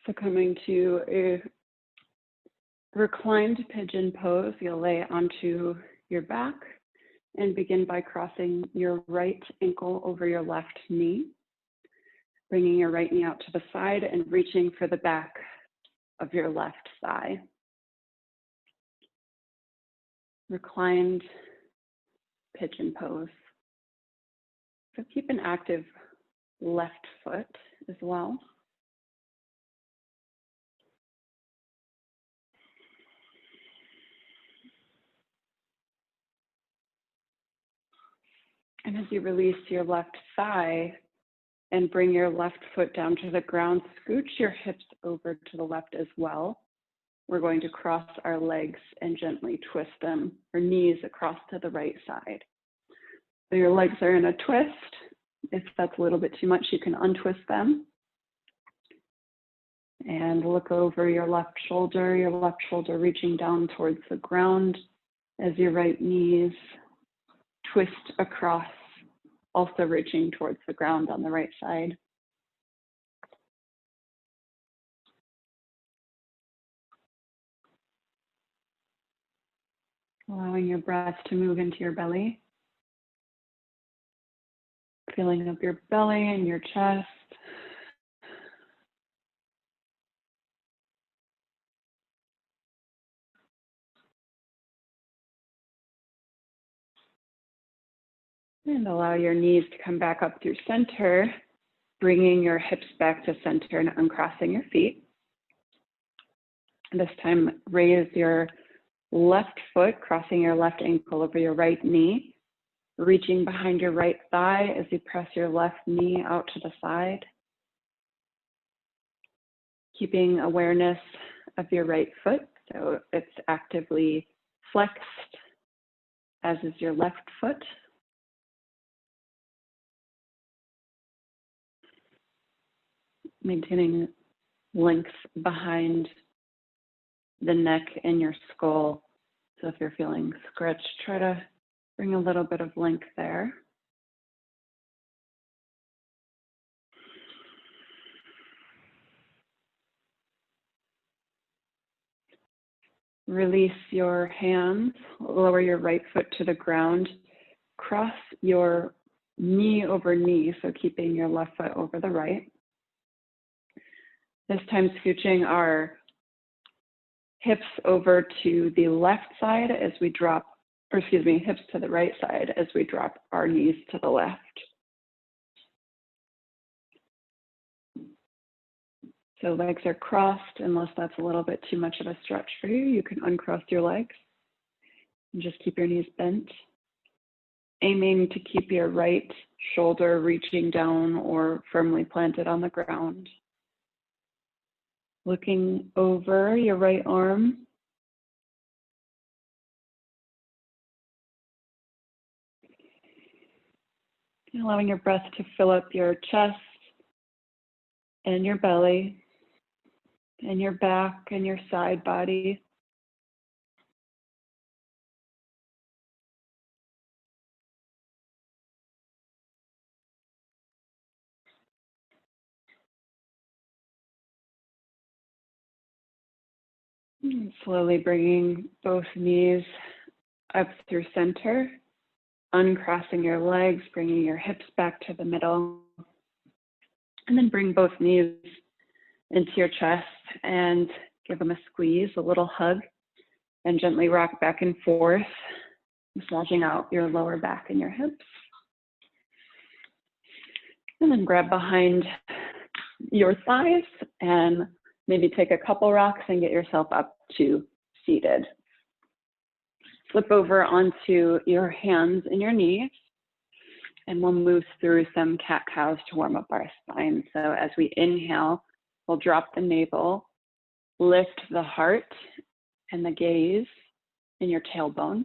So coming to a reclined pigeon pose, you'll lay onto your back and begin by crossing your right ankle over your left knee, bringing your right knee out to the side and reaching for the back of your left thigh. Reclined pigeon pose. So keep an active left foot as well. And as you release your left thigh and bring your left foot down to the ground, scooch your hips over to the left as well. We're going to cross our legs and gently twist them, or knees across to the right side. So your legs are in a twist. If that's a little bit too much, you can untwist them. And look over your left shoulder reaching down towards the ground as your right knees twist across, also reaching towards the ground on the right side. Allowing your breath to move into your belly. Feeling up your belly and your chest. And allow your knees to come back up through center, bringing your hips back to center and uncrossing your feet. And this time, raise your left foot, crossing your left ankle over your right knee, reaching behind your right thigh as you press your left knee out to the side. Keeping awareness of your right foot, so it's actively flexed, as is your left foot. Maintaining length behind the neck and your skull. So if you're feeling stretched, try to bring a little bit of length there. Release your hands, lower your right foot to the ground, cross your knee over knee, so keeping your left foot over the right. This time scooching our hips over to the left side as we drop, or excuse me, hips to the right side as we drop our knees to the left. So legs are crossed, unless that's a little bit too much of a stretch for you. You can uncross your legs and just keep your knees bent. Aiming to keep your right shoulder reaching down or firmly planted on the ground. Looking over your right arm. And allowing your breath to fill up your chest and your belly and your back and your side body. And slowly bringing both knees up through center, uncrossing your legs, bringing your hips back to the middle, and then bring both knees into your chest and give them a squeeze, a little hug, and gently rock back and forth, massaging out your lower back and your hips. And then grab behind your thighs and maybe take a couple rocks and get yourself up to seated. Flip over onto your hands and your knees, and we'll move through some cat-cows to warm up our spine. So as we inhale, we'll drop the navel, lift the heart and the gaze in your tailbone.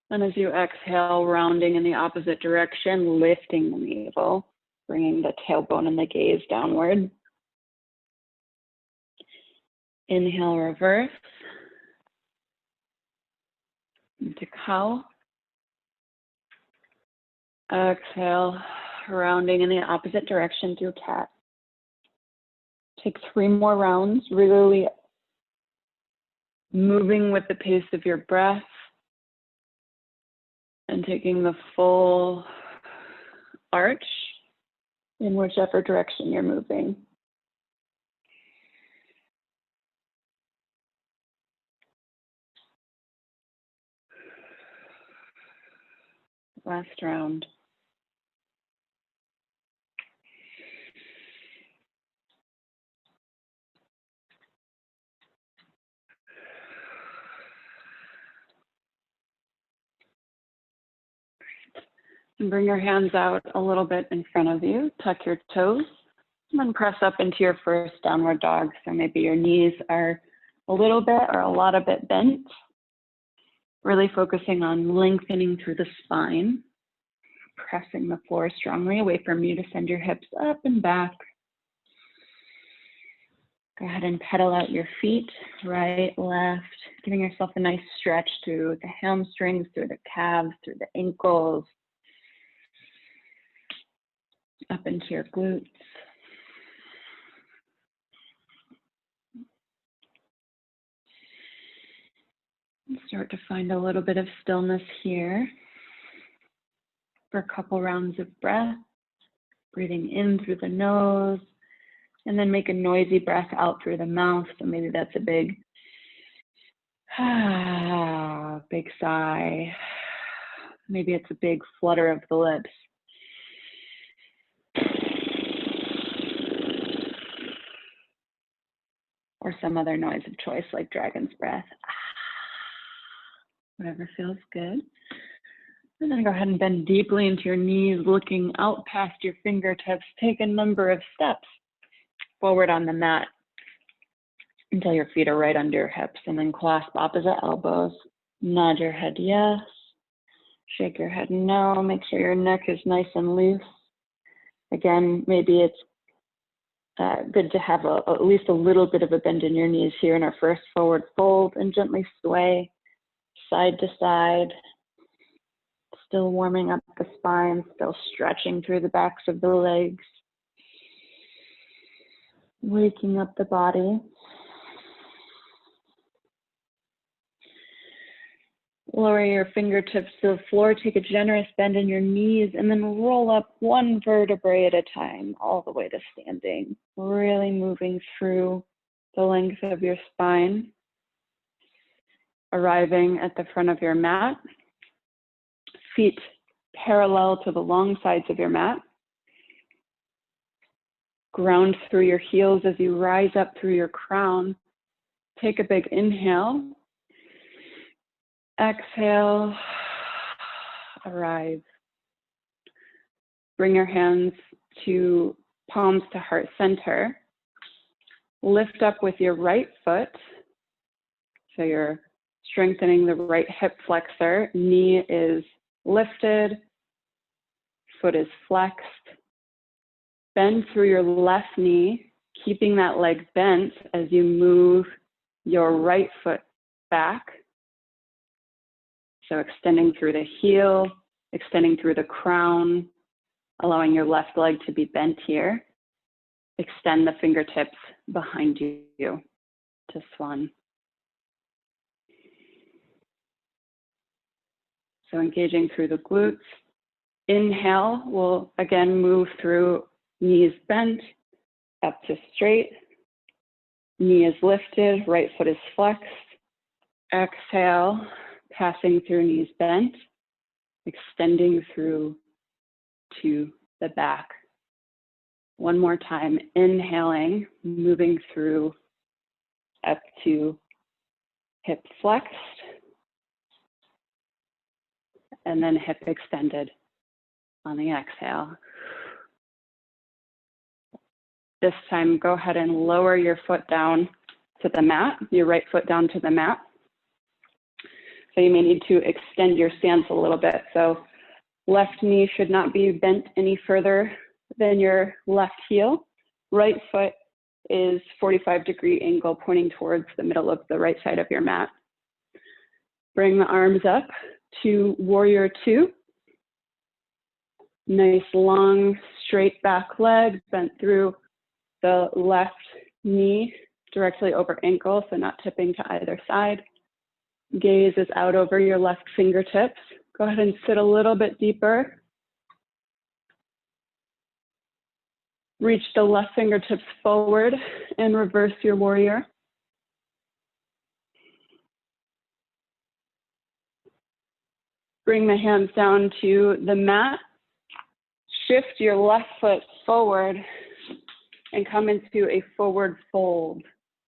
And as you exhale, rounding in the opposite direction, lifting the navel, bringing the tailbone and the gaze downward. Inhale, reverse. Into cow. Exhale, rounding in the opposite direction to cat. Take 3 more rounds, really moving with the pace of your breath and taking the full arch in whichever direction you're moving. Last round. And bring your hands out a little bit in front of you. Tuck your toes and then press up into your first downward dog. So maybe your knees are a little bit or a lot of bit bent. Really focusing on lengthening through the spine. Pressing the floor strongly, away from you to send your hips up and back. Go ahead and pedal out your feet, right, left, giving yourself a nice stretch through the hamstrings, through the calves, through the ankles, up into your glutes. Start to find a little bit of stillness here for a couple rounds of breath, breathing in through the nose, and then make a noisy breath out through the mouth. So maybe that's a big, big sigh. Maybe it's a big flutter of the lips. Or some other noise of choice like dragon's breath. Whatever feels good. And then go ahead and bend deeply into your knees, looking out past your fingertips. Take a number of steps forward on the mat until your feet are right under your hips, and then clasp opposite elbows. Nod your head yes. Shake your head no. Make sure your neck is nice and loose. Again, maybe it's good to have at least a little bit of a bend in your knees here in our first forward fold, and gently sway side to side. Still warming up the spine, still stretching through the backs of the legs. Waking up the body. Lower your fingertips to the floor, take a generous bend in your knees, and then roll up one vertebrae at a time, all the way to standing. Really moving through the length of your spine. Arriving at the front of your mat. Feet parallel to the long sides of your mat. Ground through your heels as you rise up through your crown. Take a big inhale. Exhale, arrive. Bring your hands to palms to heart center. Lift up with your right foot. So you're strengthening the right hip flexor. Knee is lifted. Foot is flexed. Bend through your left knee, keeping that leg bent as you move your right foot back. So extending through the heel, extending through the crown, allowing your left leg to be bent here. Extend the fingertips behind you to swan. So engaging through the glutes. Inhale, we'll again move through knees bent, up to straight. Knee is lifted, right foot is flexed. Exhale, passing through knees bent, extending through to the back. One more time, inhaling, moving through up to hip flexed, and then hip extended on the exhale. This time, go ahead and lower your foot down to the mat, your right foot down to the mat. So you may need to extend your stance a little bit. So left knee should not be bent any further than your left heel. Right foot is 45-degree angle pointing towards the middle of the right side of your mat. Bring the arms up to warrior two. Nice long straight back leg bent through the left knee directly over ankle, so not tipping to either side. Gaze is out over your left fingertips. Go ahead and sit a little bit deeper. Reach the left fingertips forward and reverse your warrior. Bring the hands down to the mat. Shift your left foot forward and come into a forward fold.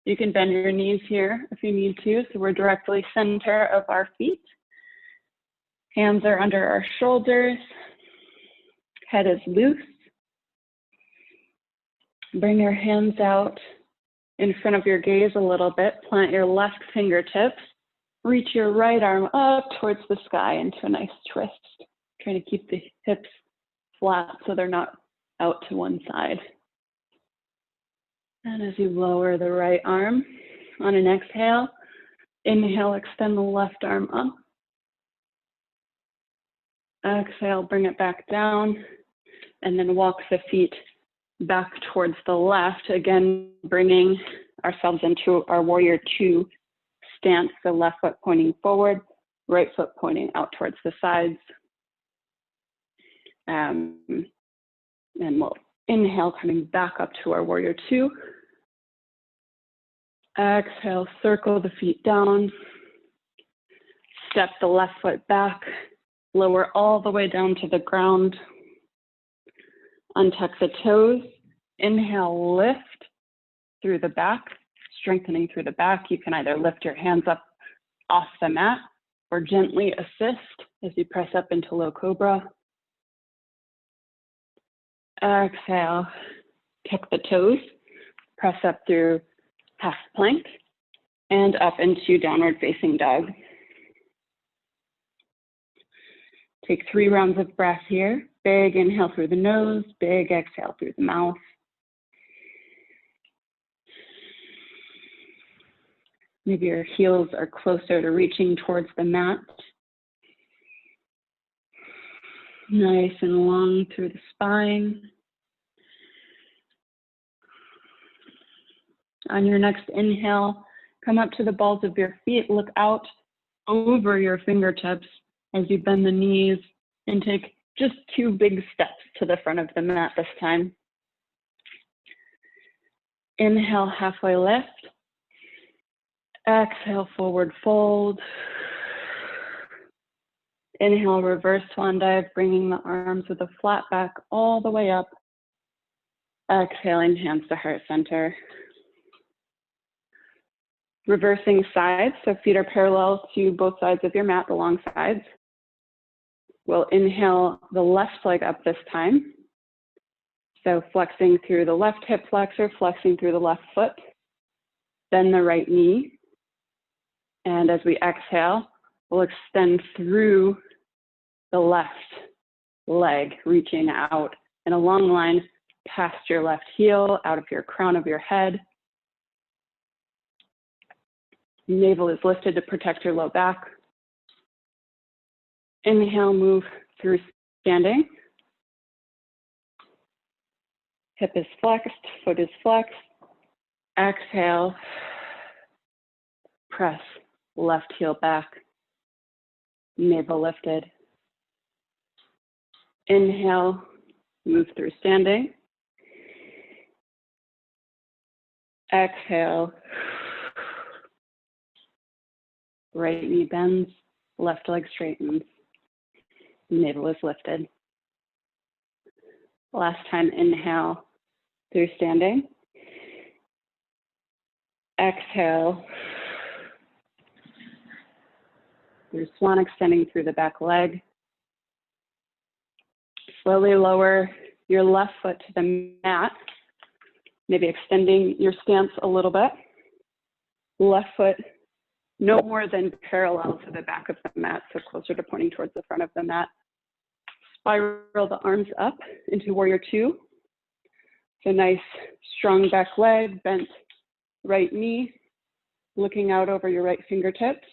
You can bend your knees here if you need to, so we're directly center of our feet. Hands are under our shoulders. Head is loose. Bring your hands out in front of your gaze a little bit. Plant your left fingertips. Reach your right arm up towards the sky into a nice twist. Trying to keep the hips flat so they're not out to one side. And as you lower the right arm on an exhale, inhale, extend the left arm up. Exhale, bring it back down, and then walk the feet back towards the left. Again, bringing ourselves into our warrior two stance, so left foot pointing forward, right foot pointing out towards the sides. And we'll inhale, coming back up to our warrior two. Exhale, circle the feet down. Step the left foot back. Lower all the way down to the ground. Untuck the toes. Inhale, lift through the back, strengthening through the back. You can either lift your hands up off the mat or gently assist as you press up into low cobra. Exhale, tuck the toes, press up through half plank and up into downward facing dog. Take 3 rounds of breath here. Big inhale through the nose, big exhale through the mouth. Maybe your heels are closer to reaching towards the mat. Nice and long through the spine. On your next inhale, come up to the balls of your feet, look out over your fingertips as you bend the knees and take just 2 big steps to the front of the mat this time. Inhale, halfway lift. Exhale, forward fold. Inhale, reverse swan dive, bringing the arms with a flat back all the way up. Exhaling, hands to heart center. Reversing sides, so feet are parallel to both sides of your mat, the long sides. We'll inhale the left leg up this time. So flexing through the left hip flexor, flexing through the left foot. Then the right knee. And as we exhale, we'll extend through the left leg, reaching out in a long line past your left heel, out of your crown of your head. Navel is lifted to protect your low back. Inhale, move through standing. Hip is flexed, foot is flexed. Exhale, press left heel back, navel lifted. Inhale, move through standing. Exhale, right knee bends, left leg straightens, navel is lifted. Last time, inhale through standing. Exhale, through swan, extending through the back leg. Slowly lower your left foot to the mat, maybe extending your stance a little bit. Left foot no more than parallel to the back of the mat, so closer to pointing towards the front of the mat. Spiral the arms up into warrior two. So nice, strong back leg, bent right knee, looking out over your right fingertips.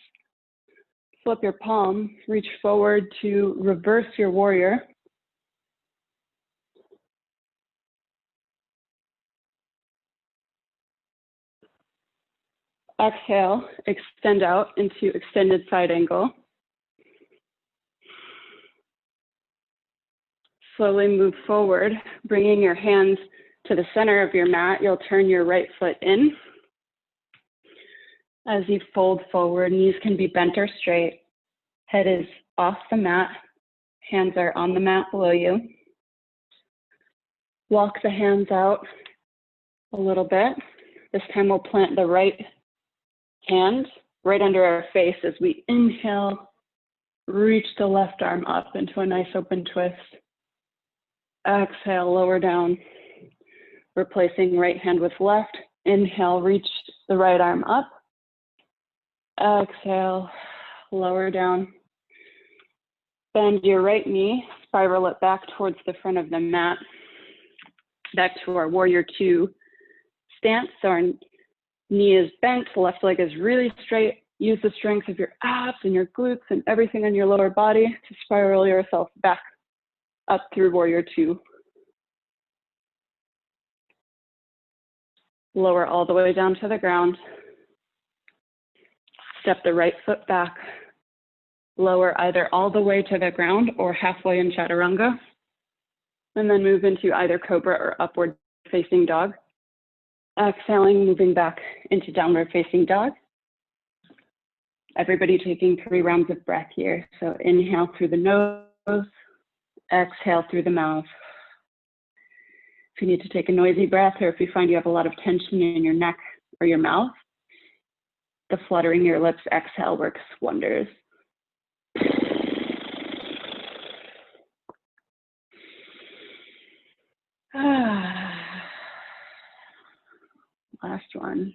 Flip your palm, reach forward to reverse your warrior. Exhale, extend out into extended side angle. Slowly move forward, bringing your hands to the center of your mat. You'll turn your right foot in. As you fold forward, knees can be bent or straight. Head is off the mat. Hands are on the mat below you. Walk the hands out a little bit. This time we'll plant the right hand right under our face as we inhale, reach the left arm up into a nice open twist. Exhale, lower down, replacing right hand with left. Inhale, reach the right arm up. Exhale, lower down. Bend your right knee, spiral it back towards the front of the mat. Back to our warrior two stance. So our knee is bent, left leg is really straight. Use the strength of your abs and your glutes and everything in your lower body to spiral yourself back up through warrior two. Lower all the way down to the ground. Step the right foot back. Lower either all the way to the ground or halfway in chaturanga. And then move into either cobra or upward facing dog. Exhaling, moving back into downward facing dog. Everybody taking 3 rounds of breath here. So inhale through the nose, exhale through the mouth. If you need to take a noisy breath or if you find you have a lot of tension in your neck or your mouth, the fluttering your lips exhale works wonders. Last one.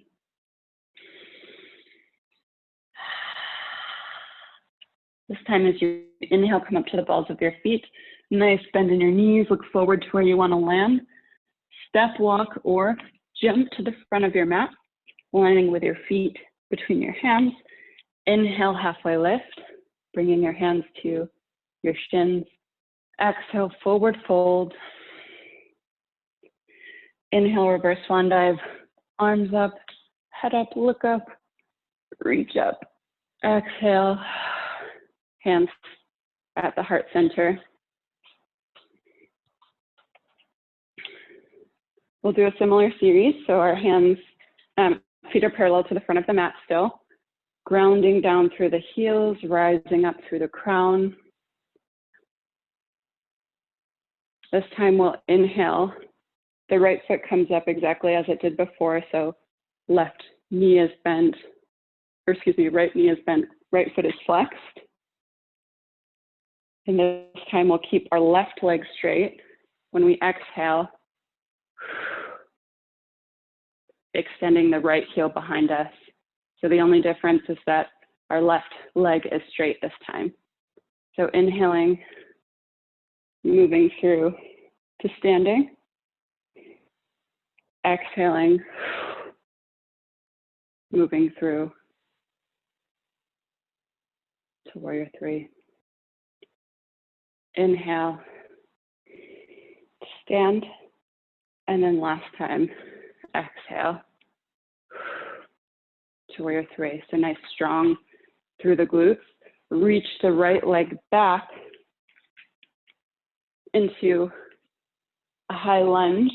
This time as you inhale, come up to the balls of your feet. Nice bend in your knees. Look forward to where you want to land. Step, walk, or jump to the front of your mat, landing with your feet between your hands. Inhale, halfway lift, bringing your hands to your shins. Exhale, forward fold. Inhale, reverse swan dive. Arms up, head up, look up, reach up. Exhale, hands at the heart center. We'll do a similar series. So our hands, feet are parallel to the front of the mat still. Grounding down through the heels, rising up through the crown. This time we'll inhale. The right foot comes up exactly as it did before. So left knee is bent, or excuse me, right knee is bent, right foot is flexed. And this time we'll keep our left leg straight. When we exhale, extending the right heel behind us. So the only difference is that our left leg is straight this time. So inhaling, moving through to standing. Exhaling, moving through to warrior three. Inhale, stand, and then last time, exhale to warrior three. So nice, strong through the glutes. Reach the right leg back into a high lunge.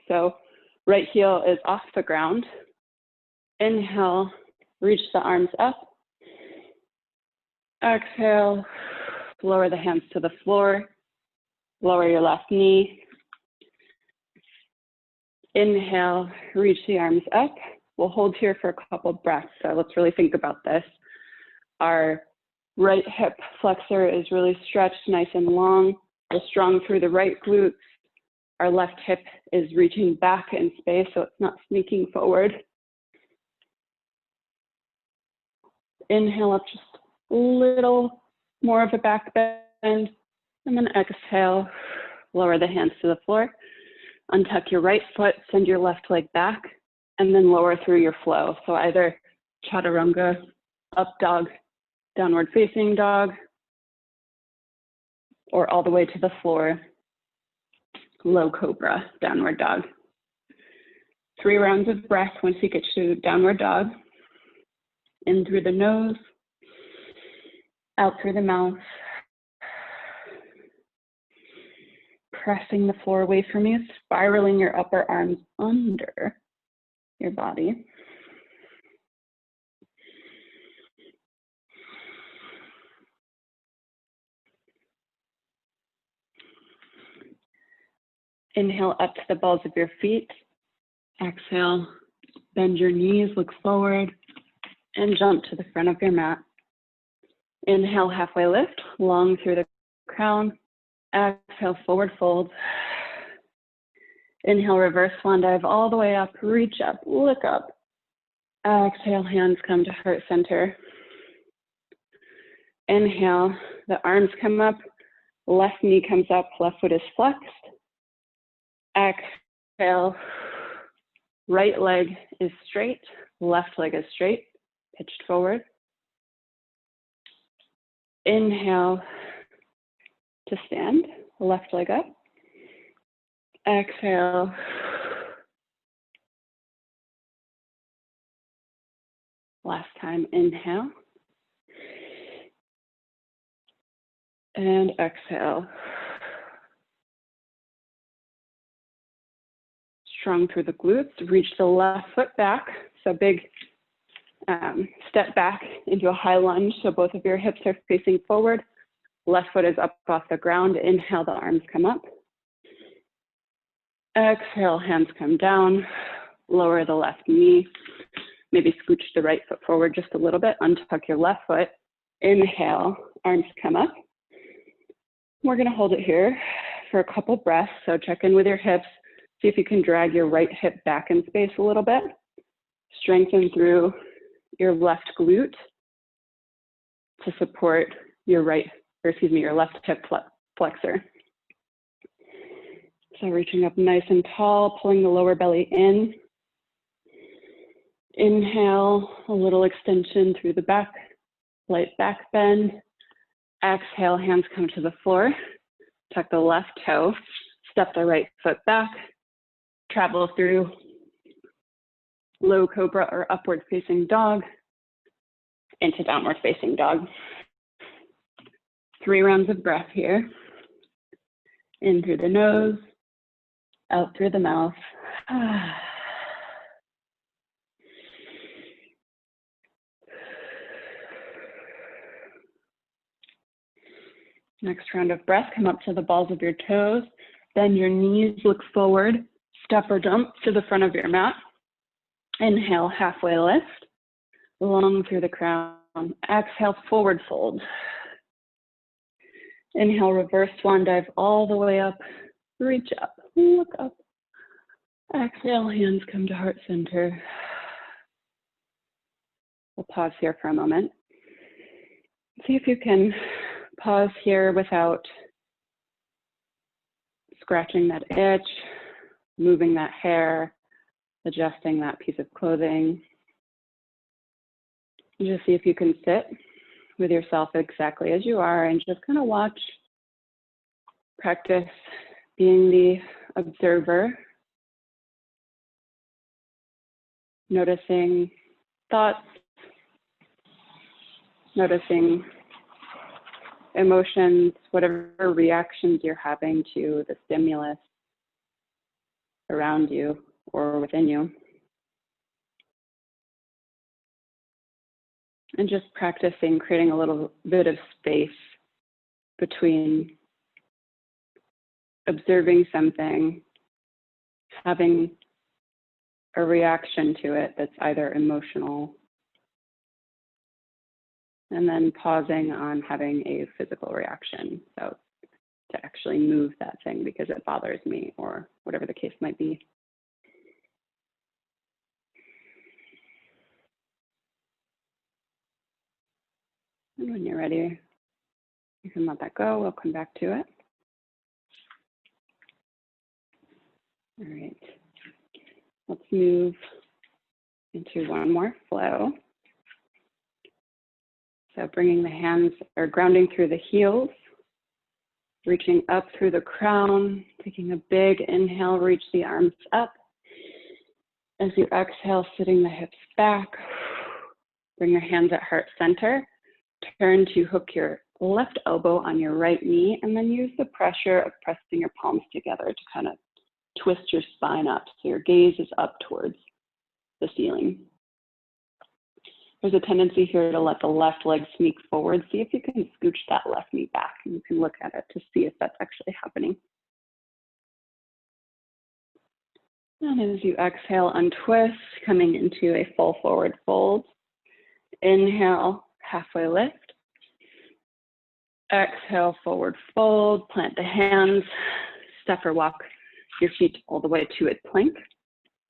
So right heel is off the ground. Inhale, reach the arms up. Exhale, lower the hands to the floor. Lower your left knee. Inhale, reach the arms up. We'll hold here for a couple breaths. So let's really think about this. Our right hip flexor is really stretched nice and long. We're strong through the right glutes. Our left hip is reaching back in space, so it's not sneaking forward. Inhale up just a little more of a back bend, and then exhale, lower the hands to the floor. Untuck your right foot, send your left leg back, and then lower through your flow. So either chaturanga, up dog, downward facing dog, or all the way to the floor, low cobra, downward dog. 3 rounds of breath once you get to downward dog. In through the nose, out through the mouth. Pressing the floor away from you, spiraling your upper arms under your body. Inhale up to the balls of your feet. Exhale, bend your knees, look forward, and jump to the front of your mat. Inhale, halfway lift, long through the crown. Exhale, forward fold. Inhale, reverse swan dive all the way up, reach up, look up. Exhale, hands come to heart center. Inhale, the arms come up, left knee comes up, left foot is flexed. Exhale, right leg is straight, left leg is straight, pitched forward. Inhale to stand, left leg up. Exhale. Last time, inhale. And exhale. Strong through the glutes, reach the left foot back. So big step back into a high lunge. So both of your hips are facing forward. Left foot is up off the ground. Inhale, the arms come up. Exhale, hands come down. Lower the left knee. Maybe scooch the right foot forward just a little bit. Untuck your left foot. Inhale, arms come up. We're going to hold it here for a couple breaths. So check in with your hips. See if you can drag your right hip back in space a little bit. Strengthen through your left glute to support your your left hip flexor. So reaching up nice and tall, pulling the lower belly in. Inhale, a little extension through the back, light back bend. Exhale, hands come to the floor. Tuck the left toe, step the right foot back. Travel through low cobra or upward facing dog into downward facing dog. 3 rounds of breath here. In through the nose, out through the mouth. Next round of breath, come up to the balls of your toes. Bend your knees, look forward. Step or jump to the front of your mat. Inhale, halfway lift. Long through the crown. Exhale, forward fold. Inhale, reverse swan dive all the way up. Reach up, look up. Exhale, hands come to heart center. We'll pause here for a moment. See if you can pause here without scratching that itch, moving that hair, adjusting that piece of clothing. Just see if you can sit with yourself exactly as you are and just kind of watch, practice being the observer, noticing thoughts, noticing emotions, whatever reactions you're having to the stimulus around you or within you. And just practicing creating a little bit of space between observing something, having a reaction to it that's either emotional, and then pausing on having a physical reaction. So to actually move that thing because it bothers me or whatever the case might be. And when you're ready, you can let that go. We'll come back to it. All right. Let's move into one more flow. So bringing the hands or grounding through the heels, reaching up through the crown, taking a big inhale, reach the arms up. As you exhale, sitting the hips back. Bring your hands at heart center. Turn to hook your left elbow on your right knee, and then use the pressure of pressing your palms together to kind of twist your spine up so your gaze is up towards the ceiling. There's a tendency here to let the left leg sneak forward. See if you can scooch that left knee back, and you can look at it to see if that's actually happening. And as you exhale, untwist, coming into a full forward fold. Inhale, halfway lift. Exhale, forward fold, plant the hands, step or walk your feet all the way to a plank.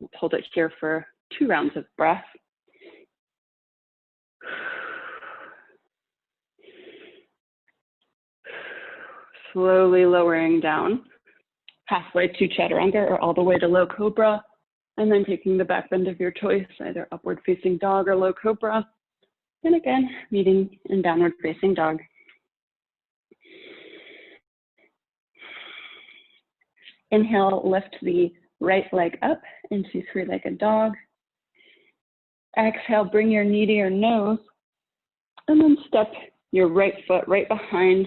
Let's hold it here for 2 rounds of breath. Slowly lowering down, halfway to chaturanga or all the way to low cobra, and then taking the back bend of your choice, either upward facing dog or low cobra. And again, meeting in downward facing dog. Inhale, lift the right leg up into 3-legged dog. Exhale, bring your knee to your nose, and then step your right foot right behind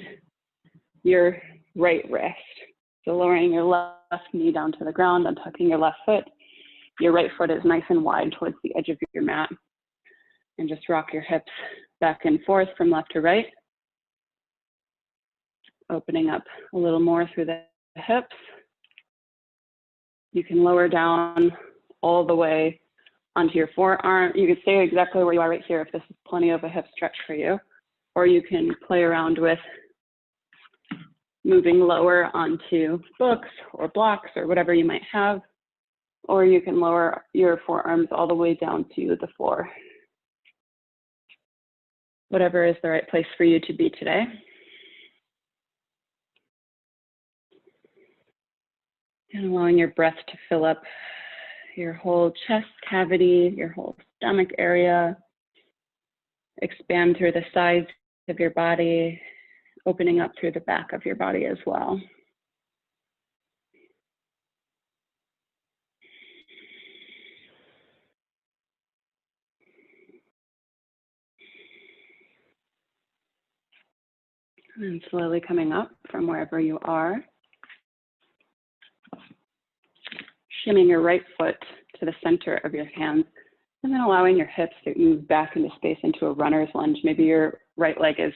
your right wrist. So lowering your left knee down to the ground, untucking your left foot. Your right foot is nice and wide towards the edge of your mat. And just rock your hips back and forth from left to right. Opening up a little more through the hips. You can lower down all the way onto your forearm. You can stay exactly where you are right here if this is plenty of a hip stretch for you. Or you can play around with moving lower onto books or blocks or whatever you might have. Or you can lower your forearms all the way down to the floor. Whatever is the right place for you to be today. And allowing your breath to fill up your whole chest cavity, your whole stomach area. Expand through the sides of your body, opening up through the back of your body as well. And slowly coming up from wherever you are. Shimming your right foot to the center of your hands, and then allowing your hips to move back into space into a runner's lunge. Maybe your right leg is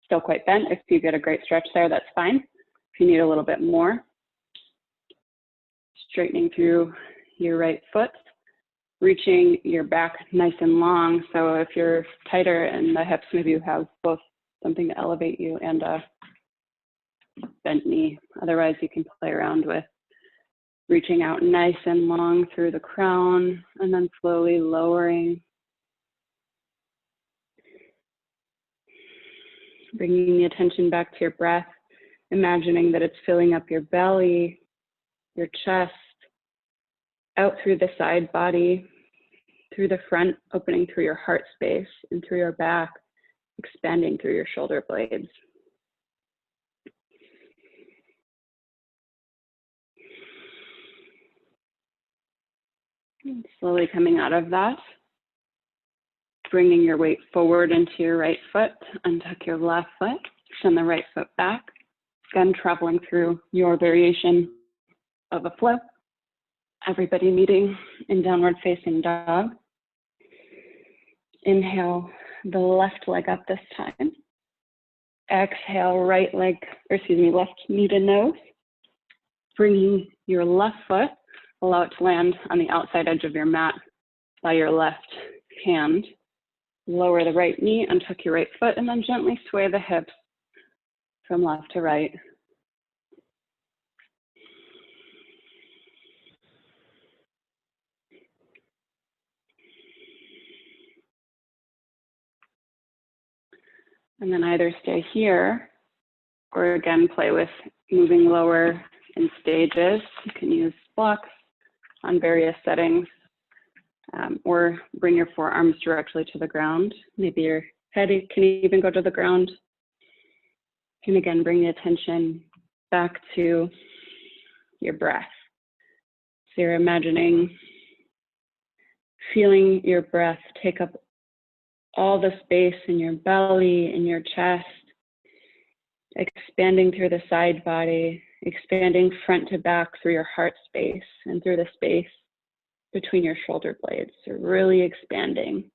still quite bent. If you get a great stretch there, that's fine. If you need a little bit more, straightening through your right foot, reaching your back nice and long. So if you're tighter in the hips, maybe you have both something to elevate you and a bent knee. Otherwise, you can play around with reaching out nice and long through the crown, and then slowly lowering. Bringing the attention back to your breath, imagining that it's filling up your belly, your chest, out through the side body, through the front, opening through your heart space, and through your back, expanding through your shoulder blades. And slowly coming out of that, bringing your weight forward into your right foot, untuck your left foot, send the right foot back. Again, traveling through your variation of a flow. Everybody meeting in downward facing dog. Inhale the left leg up this time. Exhale, left knee to nose. Bringing your left foot, allow it to land on the outside edge of your mat by your left hand. Lower the right knee, untuck your right foot, and then gently sway the hips from left to right. And then either stay here or again play with moving lower in stages. You can use blocks on various settings or bring your forearms directly to the ground. Maybe your head can even go to the ground. And again, bring the attention back to your breath. So you're imagining feeling your breath take up all the space in your belly, in your chest, expanding through the side body, expanding front to back through your heart space and through the space between your shoulder blades. So really expanding.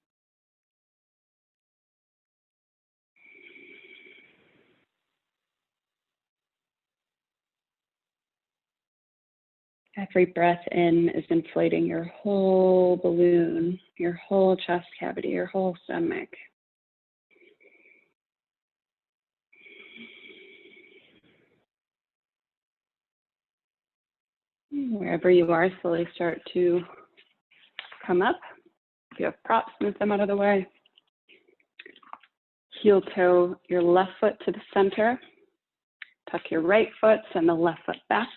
Every breath in is inflating your whole balloon, your whole chest cavity, your whole stomach. Wherever you are, slowly start to come up. If you have props, move them out of the way. Heel toe your left foot to the center. Tuck your right foot, send the left foot back.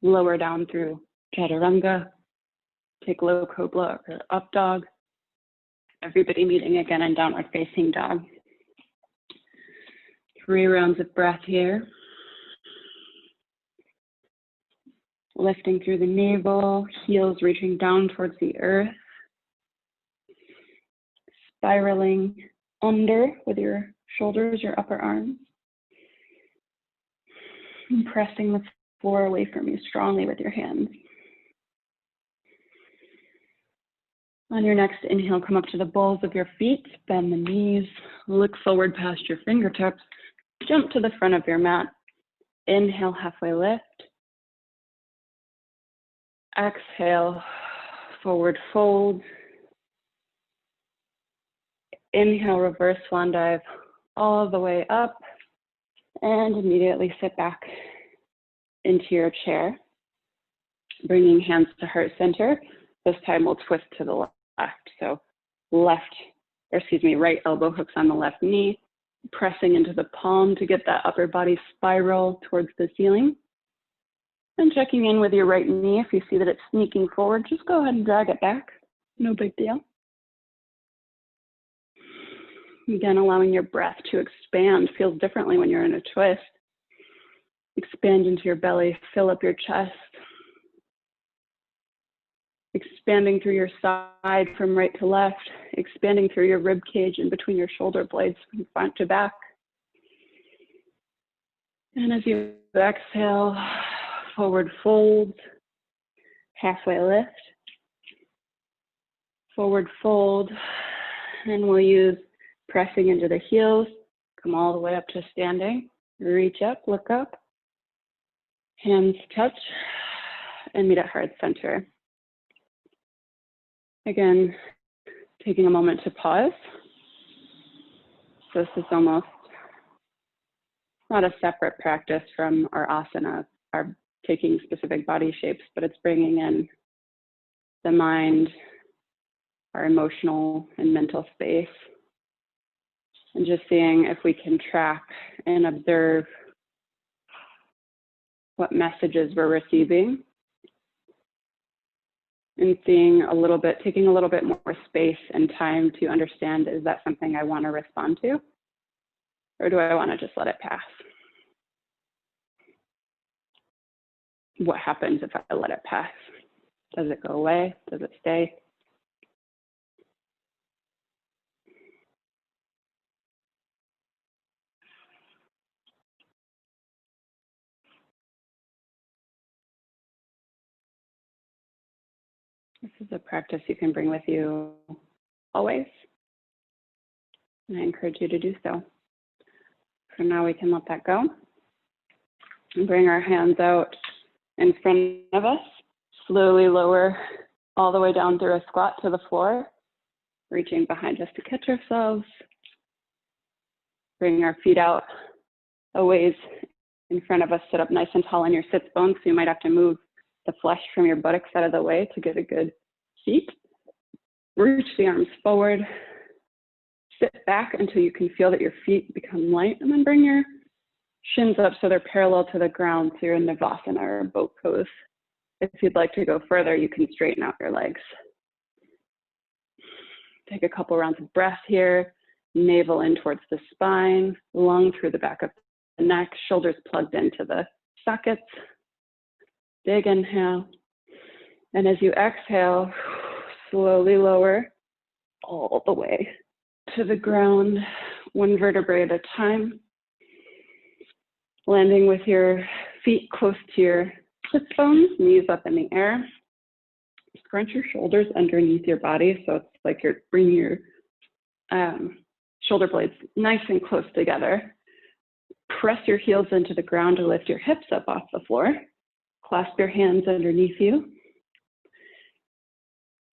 Lower down through chaturanga. Take low cobra or up dog. Everybody meeting again in downward facing dog. 3 rounds of breath here. Lifting through the navel, heels reaching down towards the earth. Spiraling under with your shoulders, your upper arms. And pressing the floor away from you strongly with your hands. On your next inhale, come up to the balls of your feet, bend the knees, look forward past your fingertips, jump to the front of your mat. Inhale, halfway lift. Exhale, forward fold. Inhale, reverse swan dive all the way up, and immediately sit back into your chair. Bringing hands to heart center. This time we'll twist to the left. So right elbow hooks on the left knee, pressing into the palm to get that upper body spiral towards the ceiling. And checking in with your right knee. If you see that it's sneaking forward, just go ahead and drag it back. No big deal. Again, allowing your breath to expand. Feels differently when you're in a twist. Expand into your belly, fill up your chest. Expanding through your side from right to left, expanding through your rib cage and between your shoulder blades from front to back. And as you exhale, forward fold, halfway lift, forward fold, and we'll use pressing into the heels, come all the way up to standing, reach up, look up, hands touch, and meet at heart center. Again, taking a moment to pause. This is almost not a separate practice from our asana, our taking specific body shapes, but it's bringing in the mind, our emotional and mental space, and just seeing if we can track and observe what messages we're receiving, and seeing a little bit, taking a little bit more space and time to understand, is that something I want to respond to? Or do I want to just let it pass? What happens if I let it pass? Does it go away? Does it stay? This is a practice you can bring with you always, and I encourage you to do so. For now, we can let that go and bring our hands out in front of us. Slowly lower all the way down through a squat to the floor, reaching behind us to catch ourselves. Bring our feet out a ways in front of us. Sit up nice and tall on your sits bones, so you might have to move the flesh from your buttocks out of the way to get a good seat. Reach the arms forward. Sit back until you can feel that your feet become light, and then bring your shins up so they're parallel to the ground, so you're in Navasana or boat pose. If you'd like to go further, you can straighten out your legs. Take a couple rounds of breath here. Navel in towards the spine, lung through the back of the neck, shoulders plugged into the sockets. Big inhale. And as you exhale, slowly lower all the way to the ground, one vertebrae at a time. Landing with your feet close to your hip bones, knees up in the air. Scrunch your shoulders underneath your body, so it's like you're bringing your shoulder blades nice and close together. Press your heels into the ground to lift your hips up off the floor. Clasp your hands underneath you.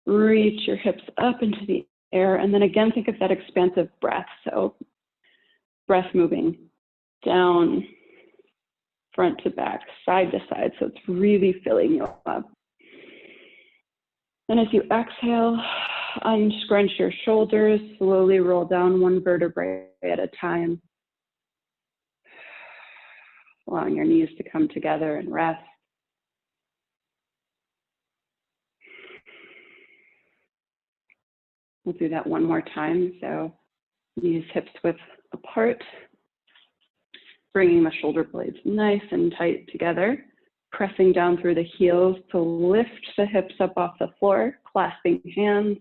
Reach your hips up into the air, and then again, think of that expansive breath. So breath moving down, front to back, side to side, so it's really filling you up. And as you exhale, unscrunch your shoulders, slowly roll down one vertebrae at a time, allowing your knees to come together and rest. We'll do that one more time. So knees, hips width apart, bringing the shoulder blades nice and tight together, pressing down through the heels to lift the hips up off the floor, clasping hands.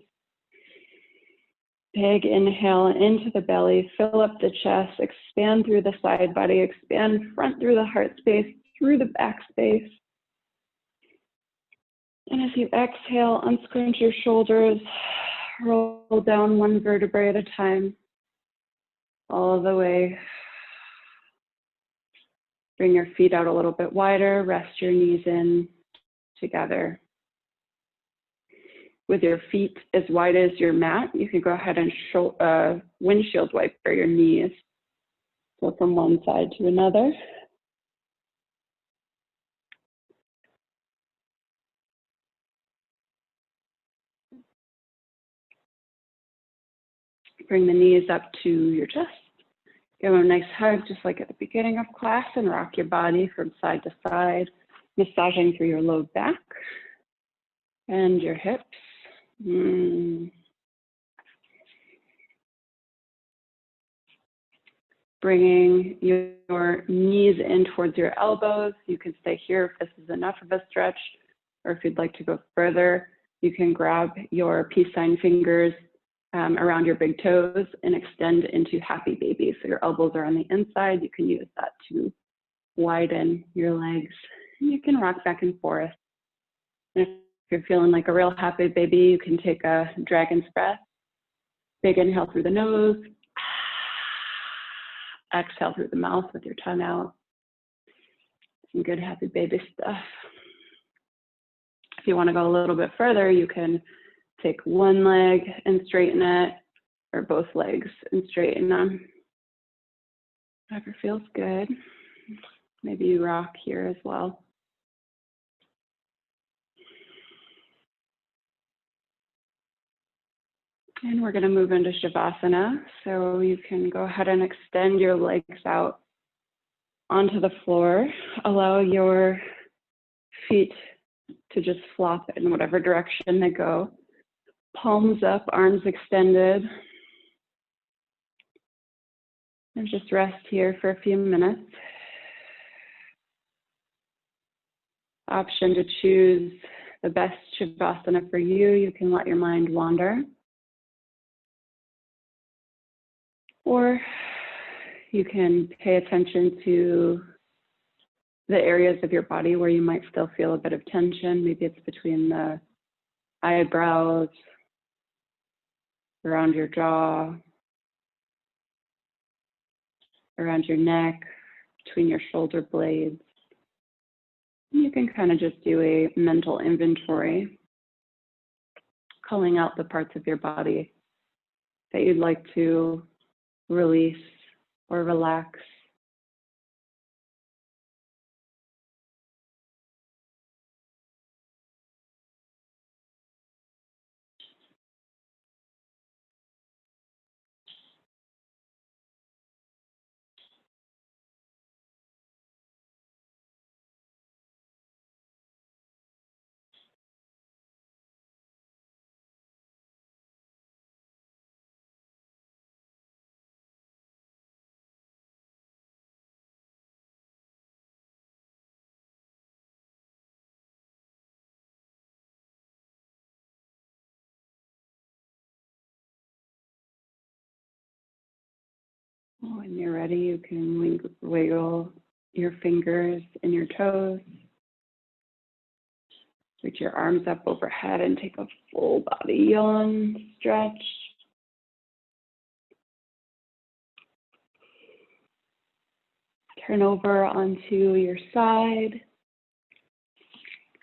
Big inhale into the belly, fill up the chest, expand through the side body, expand front through the heart space, through the back space. And as you exhale, unscrunch your shoulders, roll down one vertebrae at a time, all the way. Bring your feet out a little bit wider, rest your knees in together. With your feet as wide as your mat, you can go ahead and windshield wiper your knees. So from one side to another. Bring the knees up to your chest. Give them a nice hug, just like at the beginning of class, and rock your body from side to side, massaging through your low back and your hips. Bringing your knees in towards your elbows. You can stay here if this is enough of a stretch, or if you'd like to go further, you can grab your peace sign fingers around your big toes and extend into happy baby. So your elbows are on the inside. You can use that to widen your legs. And you can rock back and forth. And if you're feeling like a real happy baby, you can take a dragon's breath. Big inhale through the nose. Exhale through the mouth with your tongue out. Some good happy baby stuff. If you want to go a little bit further, you can take one leg and straighten it, or both legs and straighten them. Whatever feels good. Maybe you rock here as well. And we're going to move into Shavasana. So you can go ahead and extend your legs out onto the floor. Allow your feet to just flop in whatever direction they go. Palms up, arms extended. And just rest here for a few minutes. Option to choose the best Shavasana for you. You can let your mind wander. Or you can pay attention to the areas of your body where you might still feel a bit of tension. Maybe it's between the eyebrows, around your jaw, around your neck, between your shoulder blades. You can kind of just do a mental inventory, calling out the parts of your body that you'd like to release or relax. When you're ready, you can wiggle your fingers and your toes. Reach your arms up overhead and take a full body yawn, stretch. Turn over onto your side,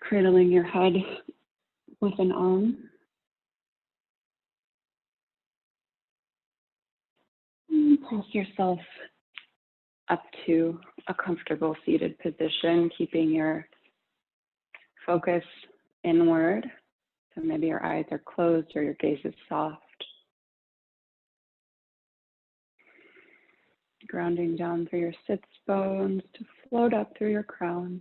cradling your head with an arm. And press yourself up to a comfortable seated position, keeping your focus inward. So maybe your eyes are closed or your gaze is soft. Grounding down through your sits bones to float up through your crown.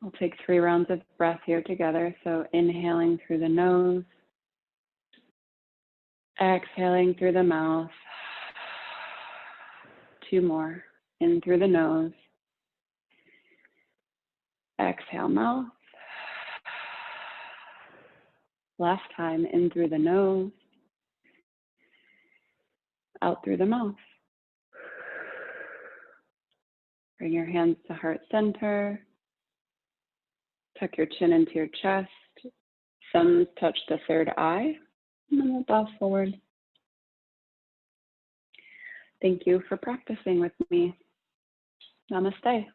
We'll take 3 rounds of breath here together. So inhaling through the nose, exhaling through the mouth. 2 more. In through the nose. Exhale, mouth. Last time, in through the nose. Out through the mouth. Bring your hands to heart center. Tuck your chin into your chest. Thumbs touch the third eye. And then we'll bow forward. Thank you for practicing with me. Namaste.